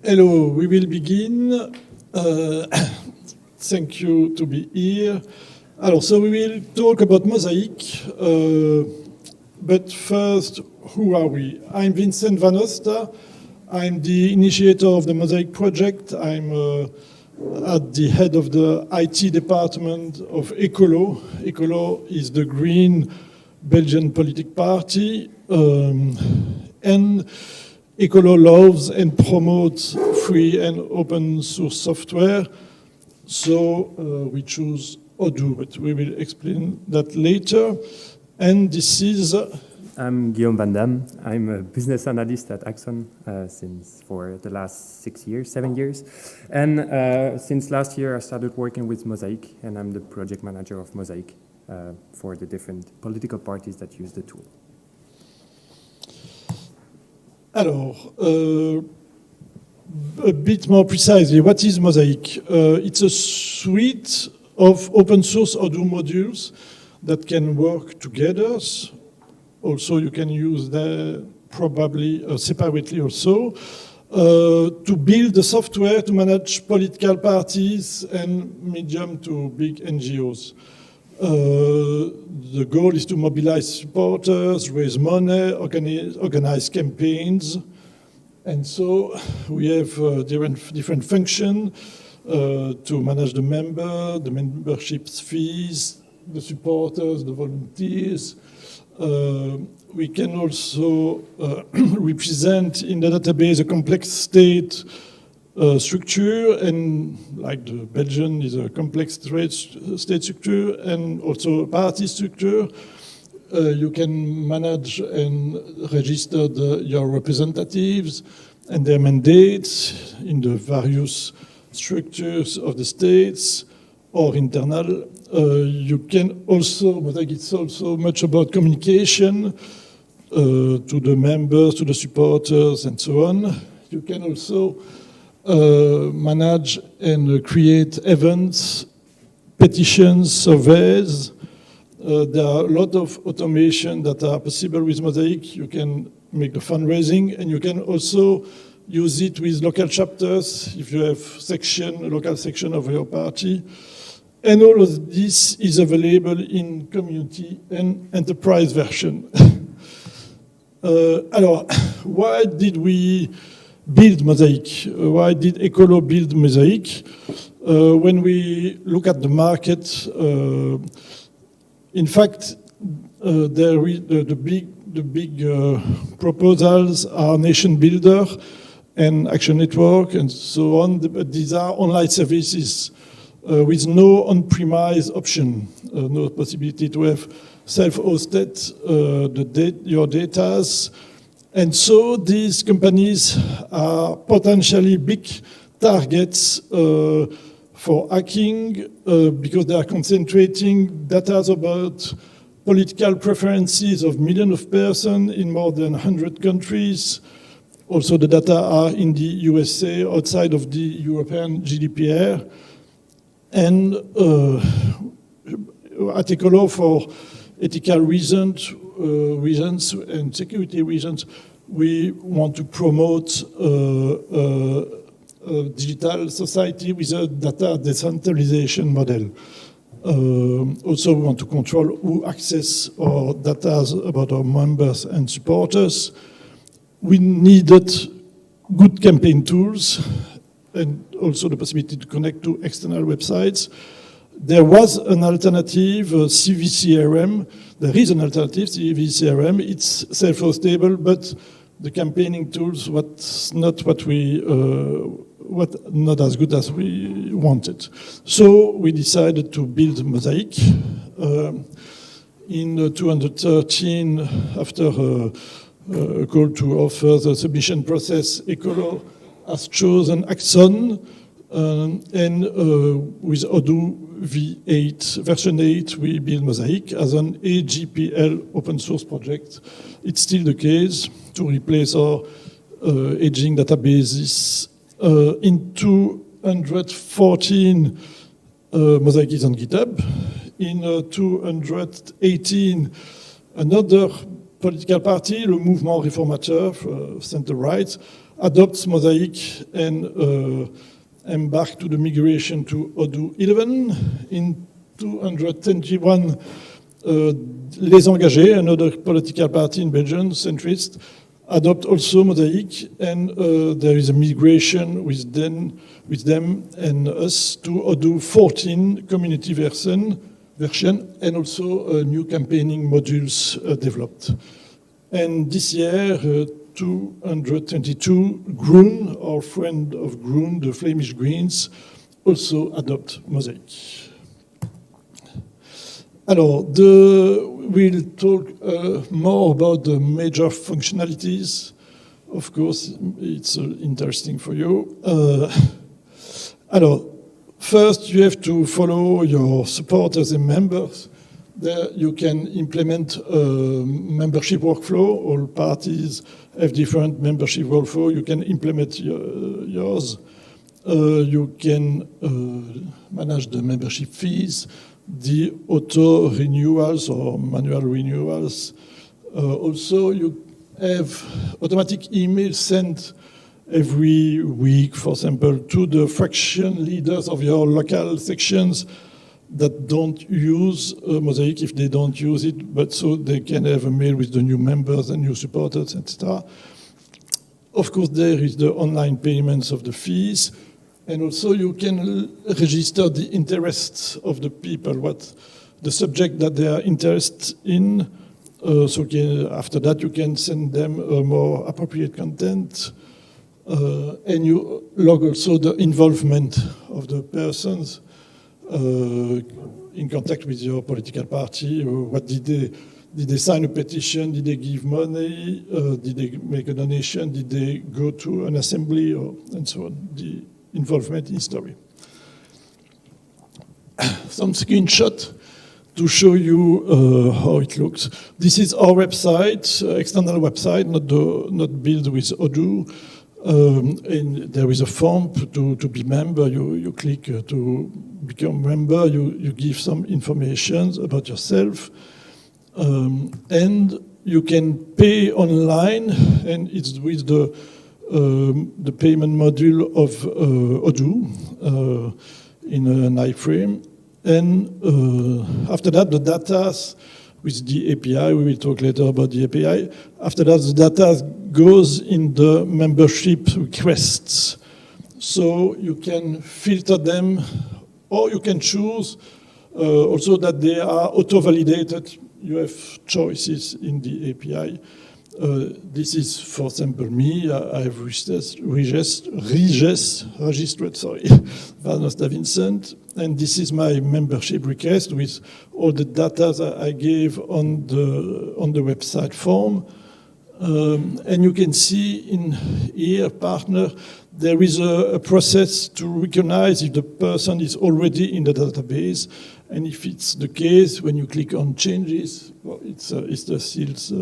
Hello, we will begin. Thank you to be here. So we will talk about Mozaik, but first, who are we? I'm Vincent van Osta. I'm the initiator of the Mozaik project. I'm at the head of the IT department of Ecolo. Ecolo is the green Belgian political party, and Ecolo loves and promotes free and open source software. So we choose Odoo, but we will explain that later. And this is... I'm Guillaume Vandamme. I'm a business analyst at ACSONE for the last 7 years. And since last year, I started working with Mozaik, and I'm the project manager of Mozaik for the different political parties that use the tool. Alors, a bit more precisely, what is Mozaik? It's a suite of open source Odoo modules that can work together. Also, you can use them probably separately also to build the software to manage political parties and medium to big NGOs. The goal is to mobilize supporters, raise money, organize campaigns. And so we have different functions to manage the membership fees, the supporters, the volunteers. We can also represent in the database a complex state structure, and like the Belgian is a complex state structure and also a party structure. You can manage and register your representatives and their mandates in the various structures of the states or internal. You can also, Mozaik is also much about communication to the members, to the supporters, and so on. You can also manage and create events, petitions, surveys. There are a lot of automation that are possible with Mozaik. You can make the fundraising, and you can also use it with local chapters if you have a local section of your party. And all of this is available in community and enterprise version. Alors, why did we build Mozaik? Why did Ecolo build Mozaik? When we look at the market, in fact, the big proposals are Nation Builder and Action Network and so on. But these are online services with no on-premise option, no possibility to have self-hosted your data. And so these companies are potentially big targets for hacking because they are concentrating data about political preferences of millions of persons in more than 100 countries. Also, the data are in the USA, outside of the European GDPR. And at Ecolo, for ethical reasons and security reasons, we want to promote a digital society with a data decentralization model. Also, we want to control who access our data about our members and supporters. We needed good campaign tools and also the possibility to connect to external websites. There was an alternative, CVCRM. There is an alternative, CVCRM. It's self-hostable, but the campaigning tools was not not as good as we wanted. So we decided to build Mozaik. In 2013, after a call to offer the submission process, Ecolo has chosen ACSONE, and with Odoo V14, we build Mozaik as an AGPL open source project. It's still the case to replace our aging databases. In 2014, Mozaik is on GitHub. In 2018, another political party, le mouvement réformateur, center-right, adopts Mozaik and embark to the migration to Odoo 11. In 221, Les Engagés, another political party in Belgium, centrist, adopt also Mozaik, and there is a migration with them and us to Odoo 14 community version, and also new campaigning modules developed. And this year, 222 Groen, our friend of Groen, the Flemish Greens, also adopt Mozaik. Alors, we'll talk more about the major functionalities. Of course, it's interesting for you. Alors, first, you have to follow your supporters and members. There you can implement a membership workflow. All parties have different membership workflow. You can implement yours. You can manage the membership fees, the auto renewals or manual renewals. Also, you have automatic email sent every week, for example, to the fraction leaders of your local sections that don't use Mozaik if they don't use it, but so they can have a mail with the new members and new supporters, etc. Of course, there is the online payments of the fees. And also you can register the interests of the people, what the subject that they are interested in. After that you can send them more appropriate content. And you log also the involvement of the persons in contact with your political party. What did they sign a petition? Did they give money? Did they make a donation? Did they go to an assembly? And so on. The involvement in story. Some screenshot to show you how it looks. This is our website, external website, not built with Odoo. And there is a form to be member. You click to become member. You give some information about yourself, and you can pay online, and it's with the payment module of Odoo in an iframe. And after that, the data with the API, we will talk later about the API. After that, the data goes in the membership requests. So you can filter them, or you can choose also that they are auto-validated. You have choices in the API. This is, for example, me. I have registered, Vincent, and this is my membership request with all the data that I gave on the website form. And you can see in here, partner, there is a process to recognize if the person is already in the database. And if it's the case, when you click on changes, well, it's the seals.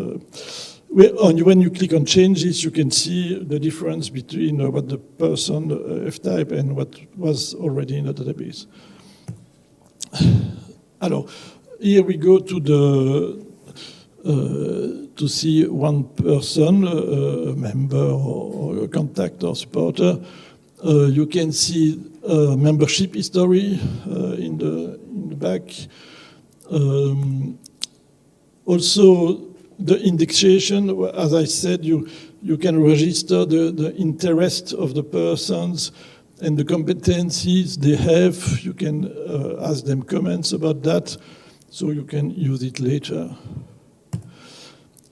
When you click on changes, you can see the difference between what the person have typed and what was already in the database. Alors, here we go to to see one person, a member or a contact or supporter. You can see membership history in the back. Also, the indexation, as I said, you can register the interest of the persons and the competencies they have. You can ask them comments about that, so you can use it later.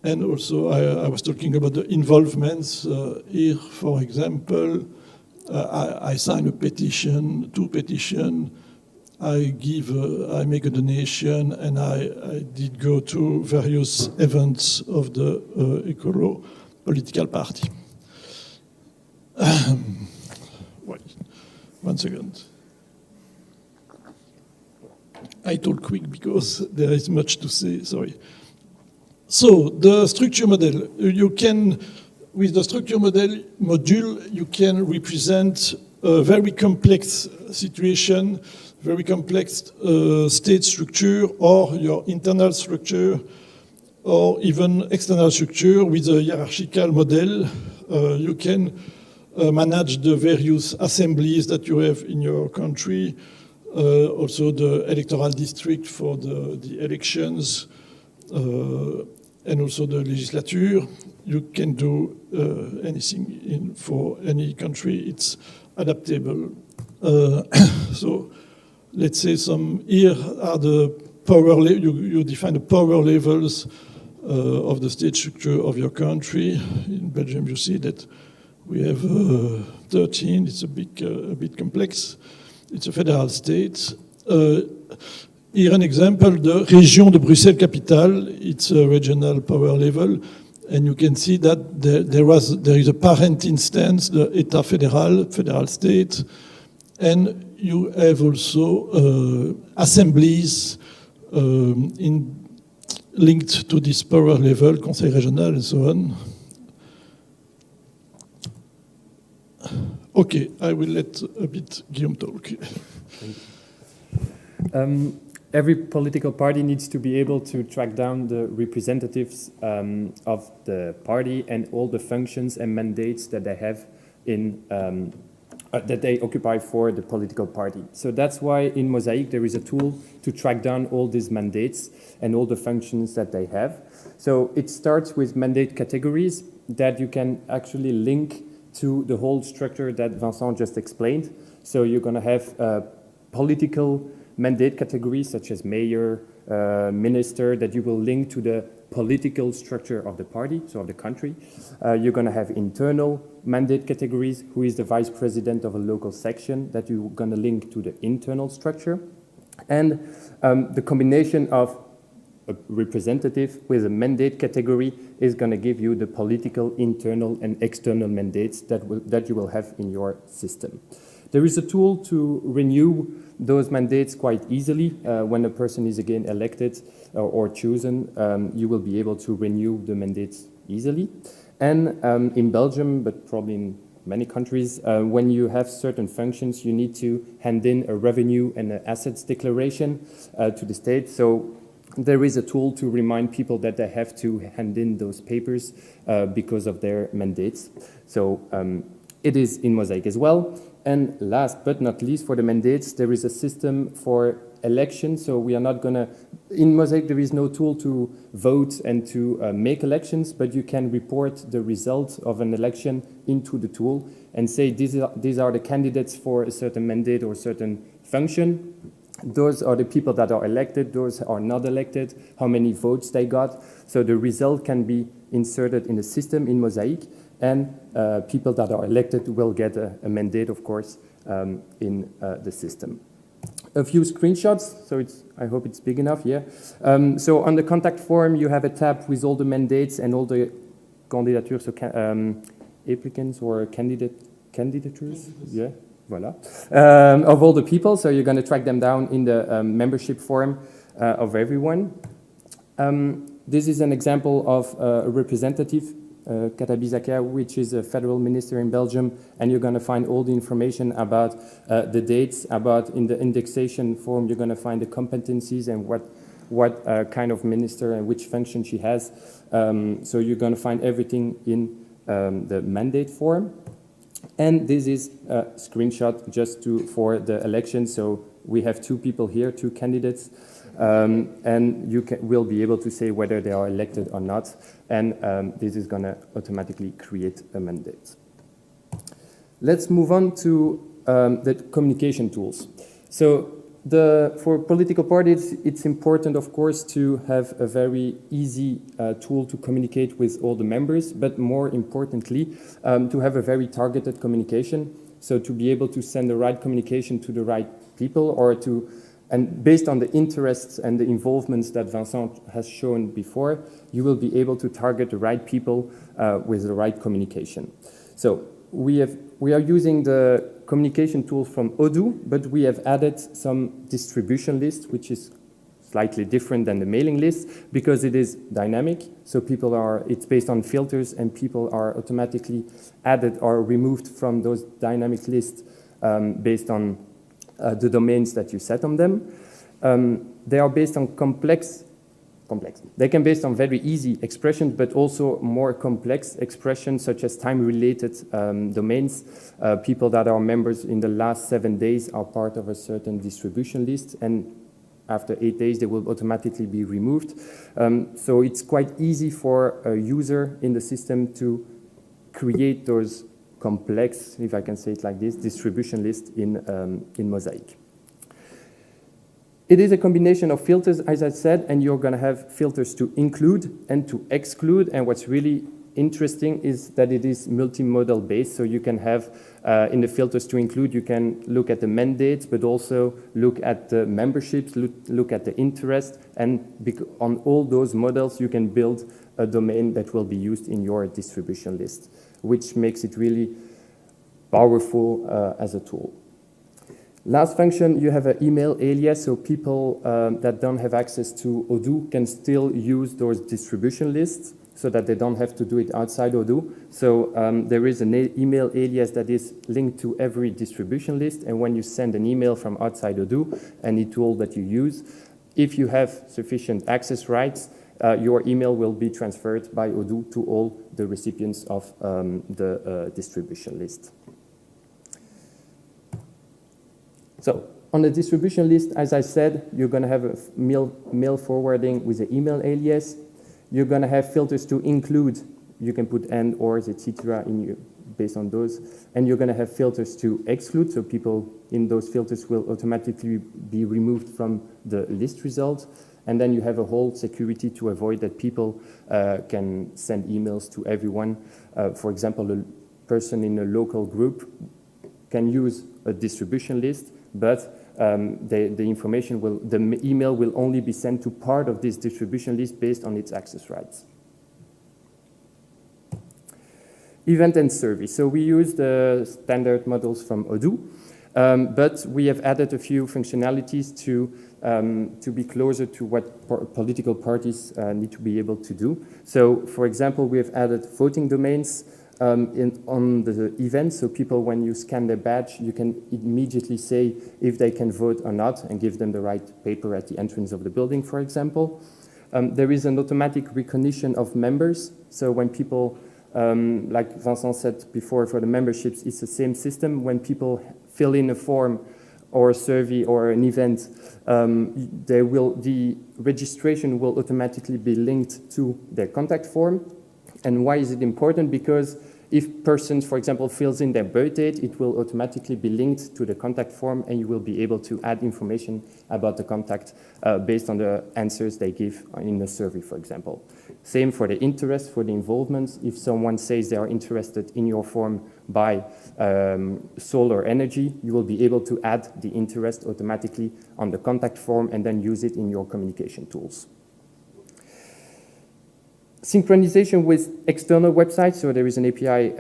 And also, I was talking about the involvements. Here, for example, I sign a petition, 2 petitions. I make a donation, and I did go to various events of the Ecolo political party. Wait, 1 second. I talk quick because there is much to say, sorry. So, the structure model. With the structure module, you can represent a very complex situation, very complex state structure or your internal structure or even external structure with a hierarchical model. You can manage the various assemblies that you have in your country, also the electoral district for the elections, and also the legislature. You can do anything for any country. It's adaptable. So let's say here are the power, you define the power levels of the state structure of your country. In Belgium, you see that we have 13. It's a bit complex. It's a federal state. Here an example, the Région de Bruxelles-Capitale. It's a regional power level. And you can see that there is a parent instance, the État fédéral, federal state. And you have also assemblies linked to this power level, Conseil régional and so on. Okay, I will let a bit Guillaume talk. Every political party needs to be able to track down the representatives of the party and all the functions and mandates that they have in that they occupy for the political party. So that's why in Mozaik there is a tool to track down all these mandates and all the functions that they have. So it starts with mandate categories that you can actually link to the whole structure that Vincent just explained. So you're going to have political mandate categories such as mayor, minister, that you will link to the political structure of the party, so of the country. You're going to have internal mandate categories, who is the vice president of a local section, that you're going to link to the internal structure. And the combination of a representative with a mandate category is going to give you the political internal and external mandates that you will have in your system. There is a tool to renew those mandates quite easily. When a person is again elected or chosen, you will be able to renew the mandates easily. And in Belgium, but probably in many countries, when you have certain functions, you need to hand in a revenue and an assets declaration to the state. So there is a tool to remind people that they have to hand in those papers because of their mandates. So it is in Mozaik as well. And last but not least, for the mandates, there is a system for elections. So we are not going to, in Mozaik, there is no tool to vote and to make elections, but you can report the result of an election into the tool and say these are the candidates for a certain mandate or certain function. Those are the people that are elected, those are not elected, how many votes they got. So the result can be inserted in the system in Mozaik, and people that are elected will get a mandate, of course, in the system. A few screenshots, so I hope it's big enough, yeah. So on the contact form, you have a tab with all the mandates and all the candidatures, so applicants or candidatures, yeah. Voila. Of all the people, so you're going to track them down in the membership form of everyone. This is an example of a representative, Katabizaka, which is a federal minister in Belgium, and you're going to find all the information about the dates, about in the indexation form, you're going to find the competencies and what kind of minister and which function she has. So you're going to find everything in the mandate form. And this is a screenshot just for the election. So we have two people here, two candidates, and you will be able to say whether they are elected or not. And this is going to automatically create a mandate. Let's move on to the communication tools. So for political parties, it's important, of course, to have a very easy tool to communicate with all the members, but more importantly, to have a very targeted communication. So to be able to send the right communication to the right people, and based on the interests and the involvements that Vincent has shown before, you will be able to target the right people with the right communication. So we are using the communication tool from Odoo, but we have added some distribution list, which is slightly different than the mailing list because it is dynamic. So it's based on filters, and people are automatically added or removed from those dynamic lists based on the domains that you set on them. They are based on complex complex. They can be based on very easy expressions, but also more complex expressions such as time-related domains. People that are members in the last 7 days are part of a certain distribution list, and after 8 days they will automatically be removed. So it's quite easy for a user in the system to create those complex, if I can say it like this, distribution lists in Mozaik. It is a combination of filters, as I said, and you're going to have filters to include and to exclude. And what's really interesting is that it is multimodal based. So you can have, in the filters to include, you can look at the mandates, but also look at the memberships, look at the interest. And on all those models, you can build a domain that will be used in your distribution list, which makes it really powerful as a tool. Last function, you have an email alias, so people that don't have access to Odoo can still use those distribution lists so that they don't have to do it outside Odoo. So there is an email alias that is linked to every distribution list, and when you send an email from outside Odoo, any tool that you use, if you have sufficient access rights, your email will be transferred by Odoo to all the recipients of the distribution list. So on the distribution list, as I said, you're going to have a mail forwarding with an email alias. You're going to have filters to include. You can put and, ors, etc. based on those. And you're going to have filters to exclude. So people in those filters will automatically be removed from the list result. And then you have a whole security to avoid that people can send emails to everyone. For example, a person in a local group can use a distribution list, but the email will only be sent to part of this distribution list based on its access rights. Event and service. So we use the standard models from Odoo, but we have added a few functionalities to be closer to what political parties need to be able to do. So, for example, we have added voting domains on the event, so people, when you scan their badge, you can immediately say if they can vote or not and give them the right paper at the entrance of the building, for example. There is an automatic recognition of members, so when people, like Vincent said before, for the memberships, it's the same system. When people fill in a form or a survey or an event, the registration will automatically be linked to their contact form. And why is it important? Because if persons, for example, fills in their birth date, it will automatically be linked to the contact form, and you will be able to add information about the contact based on the answers they give in the survey, for example. Same for the interest, for the involvement. If someone says they are interested in your form by solar energy, you will be able to add the interest automatically on the contact form and then use it in your communication tools. Synchronization with external websites. So there is an API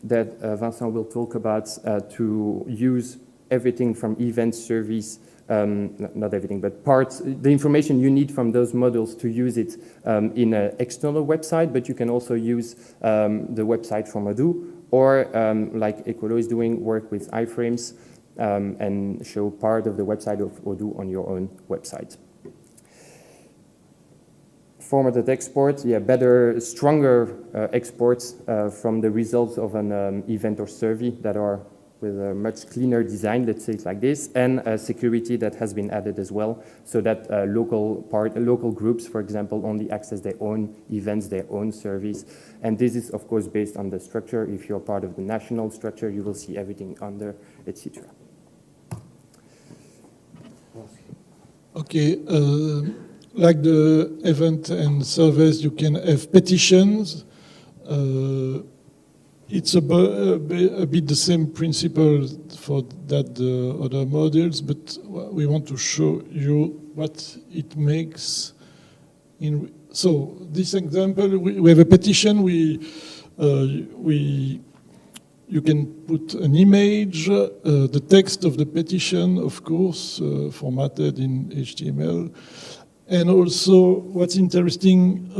that Vincent will talk about to use everything from events, surveys, not everything, but parts, the information you need from those models to use it in an external website, but you can also use the website from Odoo, or like Ecolo is doing, work with iframes and show part of the website of Odoo on your own website. Formatted export, better, stronger exports from the results of an event or survey that are with a much cleaner design, let's say it like this, and security that has been added as well, so that local groups, for example, only access their own events, their own surveys. And this is, of course, based on the structure. If you're part of the national structure, you will see everything under, etc. Okay. Like the event and surveys, you can have petitions. It's a bit the same principle for that the other models, but we want to show you what it makes. So this example, we have a petition. You can put an image, the text of the petition, of course, formatted in HTML. And also, what's interesting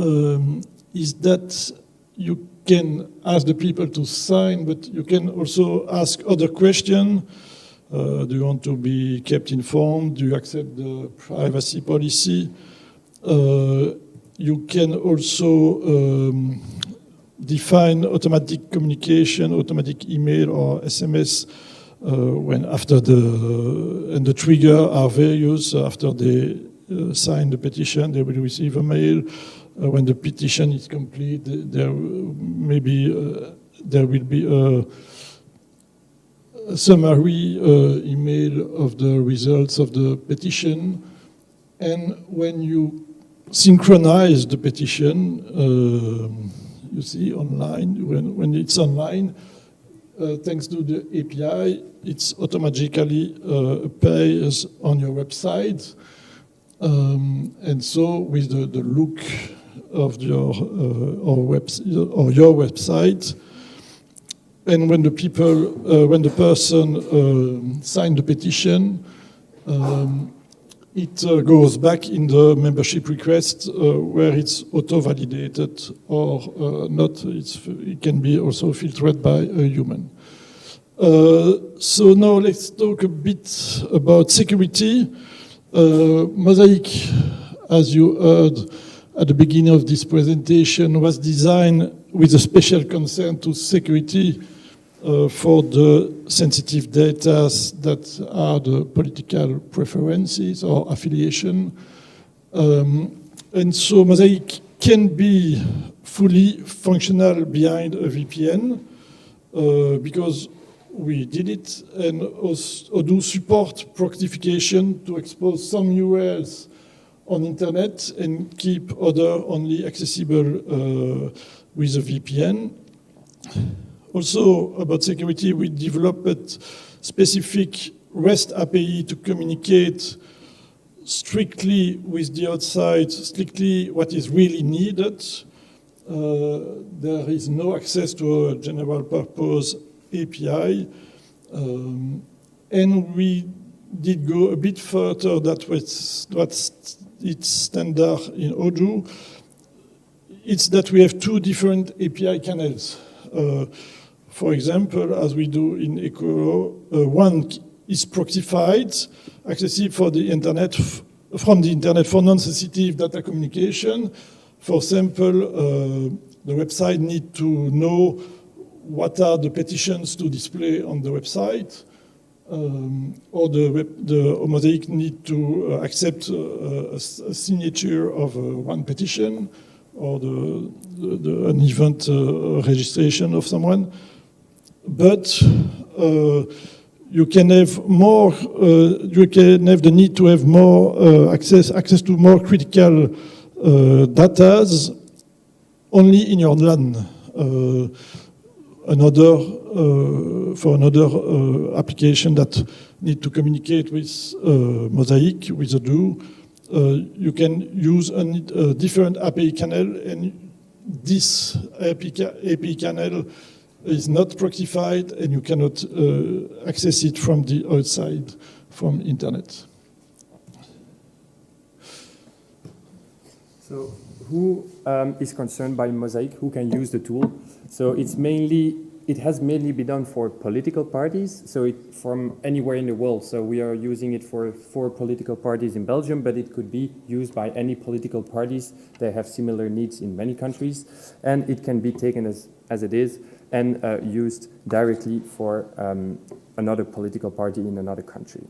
is that you can ask the people to sign, but you can also ask other questions. Do you want to be kept informed? Do you accept the privacy policy? You can also define automatic communication, automatic email or SMS when after the trigger are various. After they sign the petition, they will receive a mail. When the petition is complete, there will be a summary email of the results of the petition. And when you synchronize the petition, you see online, when it's online, thanks to the API, it's automatically appears on your website. And so with the look of your website, and when the person signed the petition, it goes back in the membership request where it's auto-validated or not. It can be also filtered by a human. So now let's talk a bit about security. Mozaik, as you heard at the beginning of this presentation, was designed with a special concern to security for the sensitive data that are the political preferences or affiliation. And so Mozaik can be fully functional behind a VPN because we did it, and Odoo support Proxification to expose some URLs on internet and keep other only accessible with a VPN. Also, about security, we developed specific REST API to communicate strictly with the outside, strictly what is really needed. There is no access to a general purpose API. And we did go a bit further than what's its standard in Odoo. It's that we have two different API channels. For example, as we do in Ecolo, one is proxified, accessible for the internet, from the internet for non-sensitive data communication. For example, the website need to know what are the petitions to display on the website, or the Mozaik need to accept a signature of one petition, or an event registration of someone. But you can have more. You can have the need to have more access to more critical data only in your LAN. For another application that need to communicate with Mozaik, with Odoo, you can use a different API channel, and this API channel is not proxified, and you cannot access it from the outside, from internet. So who is concerned by Mozaik? Who can use the tool? So it has mainly been done for political parties, so from anywhere in the world. So we are using it for 4 political parties in Belgium, but it could be used by any political parties. They have similar needs in many countries, and it can be taken as it is and used directly for another political party in another country.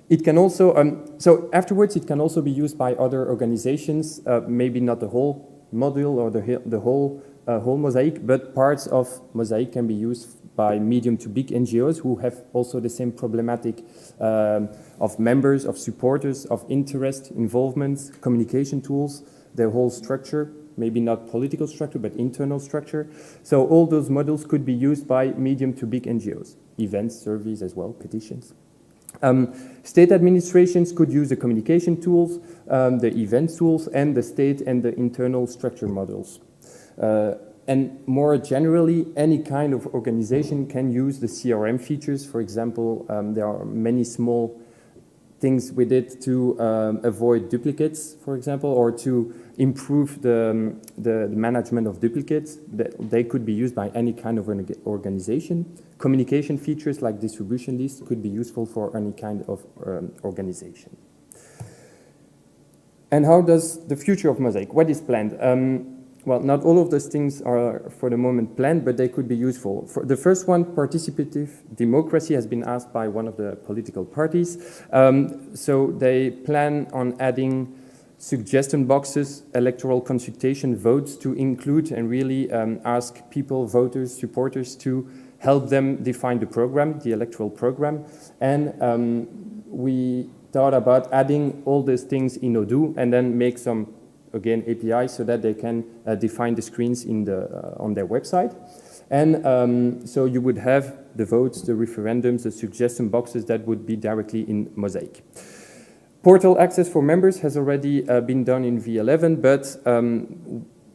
It can also, so afterwards it can also be used by other organizations, maybe not the whole module or the whole Mozaik, but parts of Mozaik can be used by medium to big NGOs who have also the same problematic of members, of supporters, of interest, involvement, communication tools, their whole structure, maybe not political structure, but internal structure. So all those modules could be used by medium to big NGOs, events, surveys as well, petitions. State administrations could use the communication tools, the event tools, and the state and the internal structure models. And more generally, any kind of organization can use the CRM features. For example, there are many small things with it to avoid duplicates, for example, or to improve the management of duplicates. They could be used by any kind of organization. Communication features like distribution lists could be useful for any kind of organization. And how does the future of Mozaik, what is planned? Well, not all of those things are for the moment planned, but they could be useful. For the first one, participative democracy has been asked by one of the political parties. So they plan on adding suggestion boxes, electoral consultation votes to include and really ask people, voters, supporters to help them define the program, the electoral program. And we thought about adding all these things in Odoo and then make some, again, APIs so that they can define the screens in the, on their website. And so you would have the votes, the referendums, the suggestion boxes that would be directly in Mozaik. Portal access for members has already been done in V11, but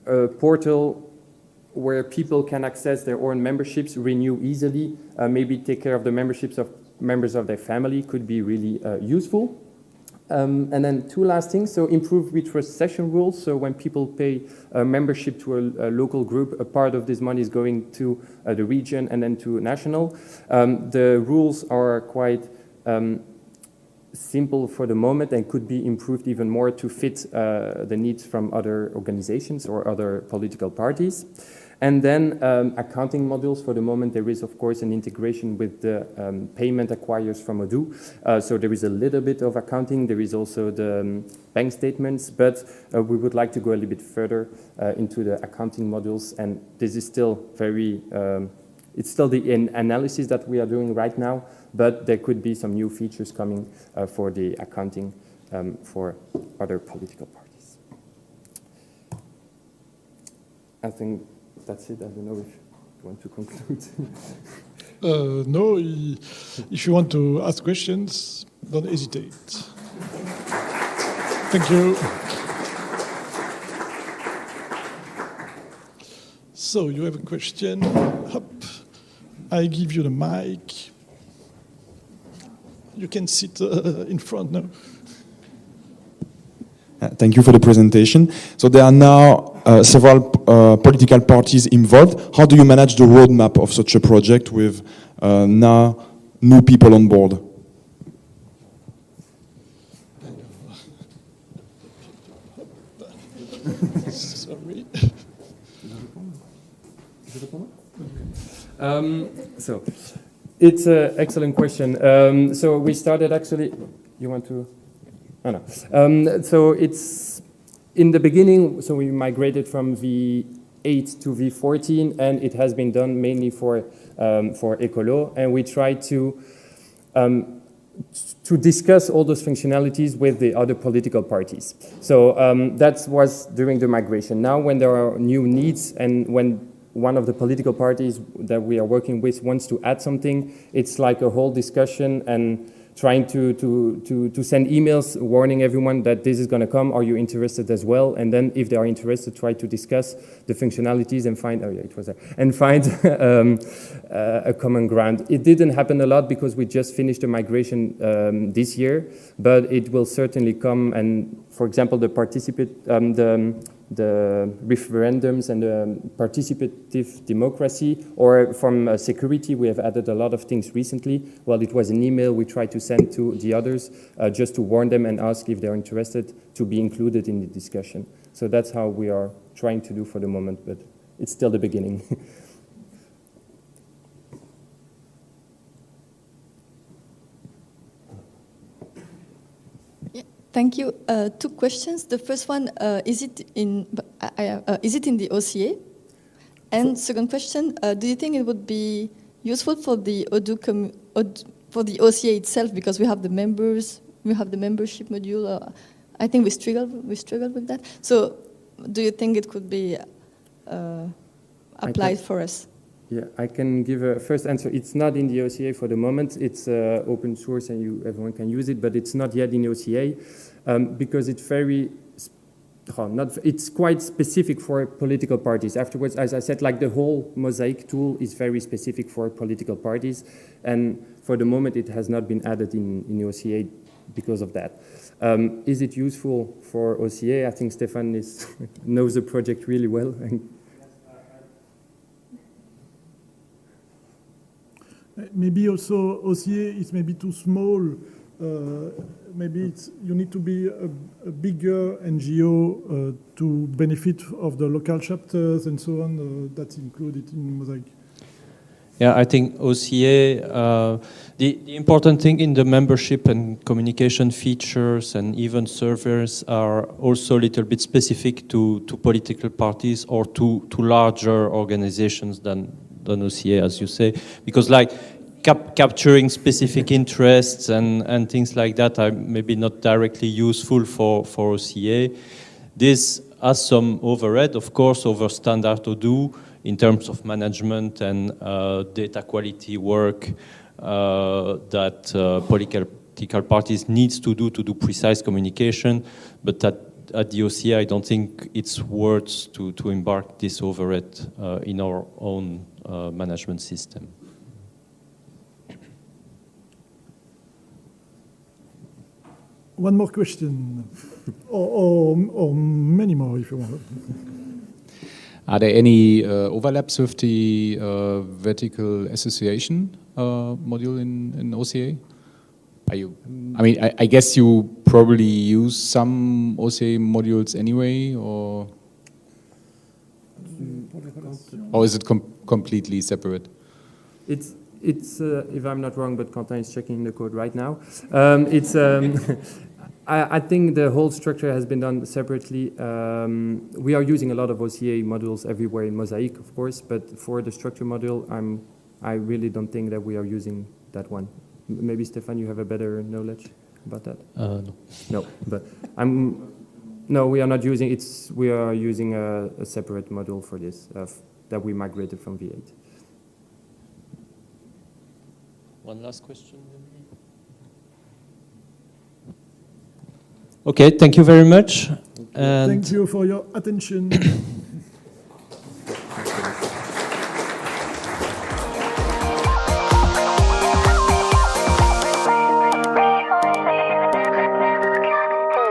a portal where people can access their own memberships, renew easily, maybe take care of the memberships of members of their family could be really useful. And then two last things, so improve retrocession rules. So when people pay a membership to a local group, a part of this money is going to the region and then to national. The rules are quite simple for the moment and could be improved even more to fit the needs from other organizations or other political parties. And then accounting modules. For the moment, there is, of course, an integration with the payment acquirers from Odoo. So there is a little bit of accounting. There is also the bank statements, but we would like to go a little bit further into the accounting modules. And this is still very, it's still the analysis that we are doing right now, but there could be some new features coming for the accounting for other political parties. I think that's it. I don't know if you want to conclude. No, if you want to ask questions, don't hesitate. Thank you. So you have a question. Hop. I give you the mic. You can sit in front now. Thank you for the presentation. So there are now several political parties involved. How do you manage the roadmap of such a project with now new people on board? Sorry. So it's an excellent question. So we started actually, you want to? Oh, no. So it's in the beginning, so we migrated from V8 to V14, and it has been done mainly for Ecolo, and we tried to discuss all those functionalities with the other political parties. So that was during the migration. Now when there are new needs and when one of the political parties that we are working with wants to add something, it's like a whole discussion and trying to send emails warning everyone that this is going to come. Are you interested as well? And then if they are interested, try to discuss the functionalities and find, oh yeah, it was there, and find a common ground. It didn't happen a lot because we just finished the migration this year, but it will certainly come. And for example, the the referendums and the participative democracy, or from security, we have added a lot of things recently. Well, it was an email we tried to send to the others just to warn them and ask if they're interested to be included in the discussion. So that's how we are trying to do for the moment, but it's still the beginning. Thank you. Two questions. The first one, is it in the OCA? And second question, do you think it would be useful for the Odoo for the OCA itself, because we have the members, we have the membership module. I think we struggled with that. So, do you think it could be applied for us? Yeah, I can give a first answer. It's not in the OCA for the moment. It's open source and everyone can use it, but it's not yet in the OCA because it's very, it's quite specific for political parties. Afterwards, as I said, like the whole Mozaik tool is very specific for political parties, and for the moment it has not been added in the OCA because of that. Is it useful for OCA? I think Stefan knows the project really well. Maybe also OCA is maybe too small maybe you need to be a bigger NGO to benefit of the local chapters and so on. That's included in Mozaik. Yeah, I think OCA, the important thing in the membership and communication features and even servers are also a little bit specific to political parties or to larger organizations than OCA, as you say, because like capturing specific interests and things like that are maybe not directly useful for OCA. This has some overhead, of course, over standard Odoo, in terms of management and data quality work that political parties needs to do precise communication, but at the OCA I don't think it's worth to embark this overhead in our own management system. One more question, or many more if you want. Are there any overlaps with the vertical association module in OCA? I guess you probably use some OCA modules anyway, or is it completely separate? It's if I'm not wrong, but Quentin is checking the code right now. I think the whole structure has been done separately. We are using a lot of OCA modules everywhere in Mozaik, of course, but for the structure module, I really don't think that we are using that one. Maybe Stefan, you have a better knowledge about that? No. No, but no, we are not using it. We are using a separate module for this that we migrated from V8. One last question. Okay, thank you very much. Thank you for your attention.